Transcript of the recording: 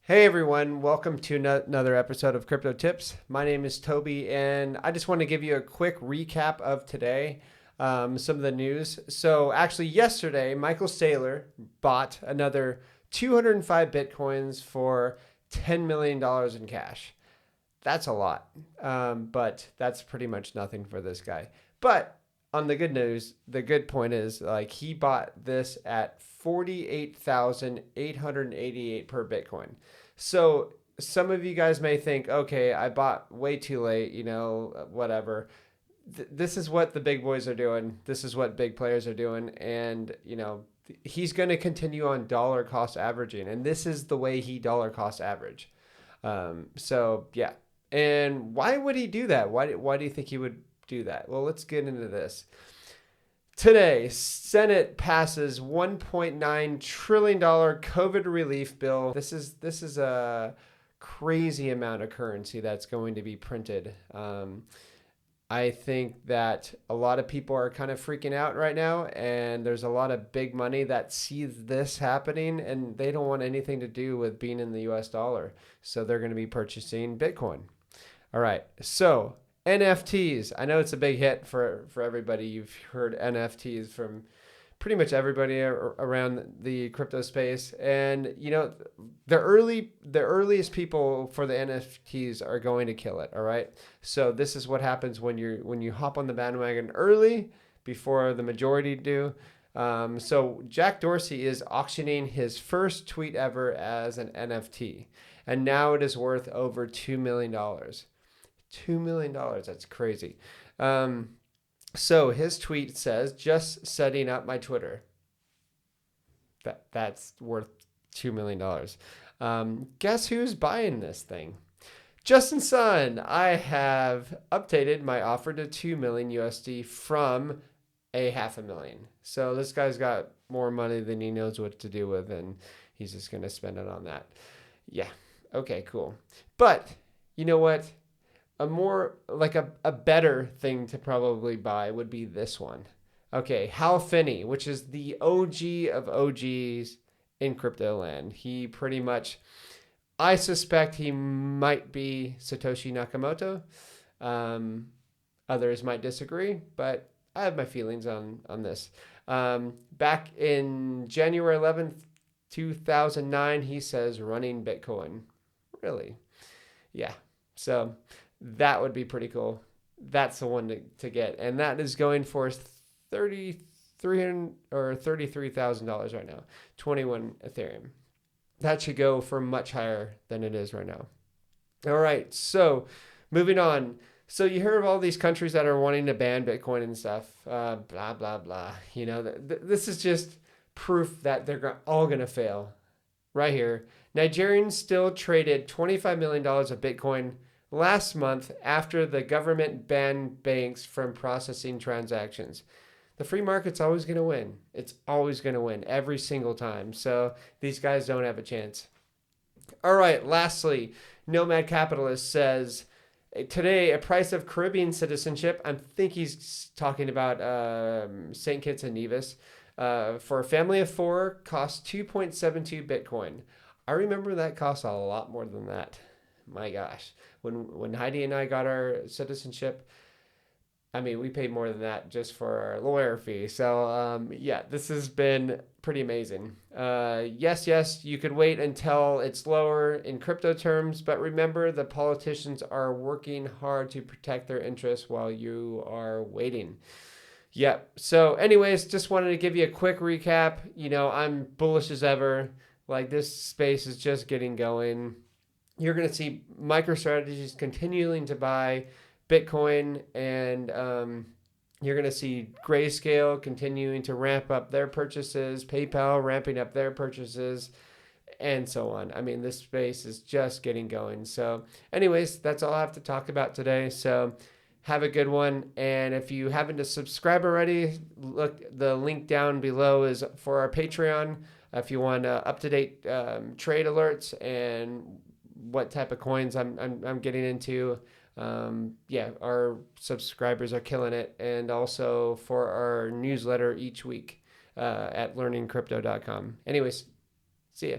Hey everyone, welcome to another episode of Crypto Tips. My name is Toby, and I just want to give you a quick recap of today, some of the news. So, actually, yesterday, Michael Saylor bought another 205 Bitcoins for $10 million in cash. That's a lot, but that's pretty much nothing for this guy. But on the good news, the good point is like he bought this at 48,888 per Bitcoin. So some of you guys may think, okay, I bought way too late, whatever. This is what the big boys are doing. This is what big players are doing. And, he's going to continue on dollar cost averaging. And this is the way he dollar cost average. Yeah. And why would he do that? Why do you think he would do that? Well, let's get into this. Today, Senate passes $1.9 trillion COVID relief bill. This is a crazy amount of currency that's going to be printed. I think that a lot of people are kind of freaking out right now, and there's a lot of big money that sees this happening, and they don't want anything to do with being in the US dollar. So they're going to be purchasing Bitcoin. All right. So NFTs. I know it's a big hit for everybody. You've heard NFTs from pretty much everybody around the crypto space. And the earliest people for the NFTs are going to kill it. All right. So this is what happens when you hop on the bandwagon early before the majority do. So Jack Dorsey is auctioning his first tweet ever as an NFT, and now it is worth over $2 million. $2 million. That's crazy. So his tweet says, "Just setting up my Twitter." That's worth $2 million. Guess who's buying this thing? Justin Sun. I have updated my offer to 2 million USD from a half a million. So this guy's got more money than he knows what to do with, and he's just gonna spend it on that. Yeah. Okay. Cool. But you know what? A better thing to probably buy would be this one. Okay, Hal Finney, which is the OG of OGs in crypto land. He pretty much, I suspect he might be Satoshi Nakamoto. Others might disagree, but I have my feelings on this. Back in January 11th, 2009, he says running Bitcoin. Really? Yeah. So that would be pretty cool. That's the one to get. And that is going for $33,000 right now. 21 Ethereum. That should go for much higher than it is right now. All right. So moving on. So you hear of all these countries that are wanting to ban Bitcoin and stuff. Blah, blah, blah. This is just proof that they're all going to fail. Right here. Nigerians still traded $25 million of Bitcoin last month after the government banned banks from processing transactions. The free market's always going to win. It's always going to win every single time. So these guys don't have a chance. All right, lastly, Nomad Capitalist says today a price of Caribbean citizenship. I think he's talking about St. Kitts and Nevis. For a family of four, costs 2.72 Bitcoin. I remember that cost a lot more than that. My gosh. When Heidi and I got our citizenship, I mean, we paid more than that just for our lawyer fee. So, this has been pretty amazing. Yes, you could wait until it's lower in crypto terms, but remember the politicians are working hard to protect their interests while you are waiting. Yep. So anyways, just wanted to give you a quick recap. I'm bullish as ever. Like this space is just getting going. You're going to see MicroStrategies continuing to buy Bitcoin, and you're going to see Grayscale continuing to ramp up their purchases, PayPal ramping up their purchases, and so on. I mean, this space is just getting going. So anyways, that's all I have to talk about today. So have a good one. And if you haven't subscribed already, look, the link down below is for our Patreon. If you want up-to-date trade alerts and what type of coins I'm getting into, our subscribers are killing it. And also for our newsletter each week at learningcrypto.com. Anyways, see ya.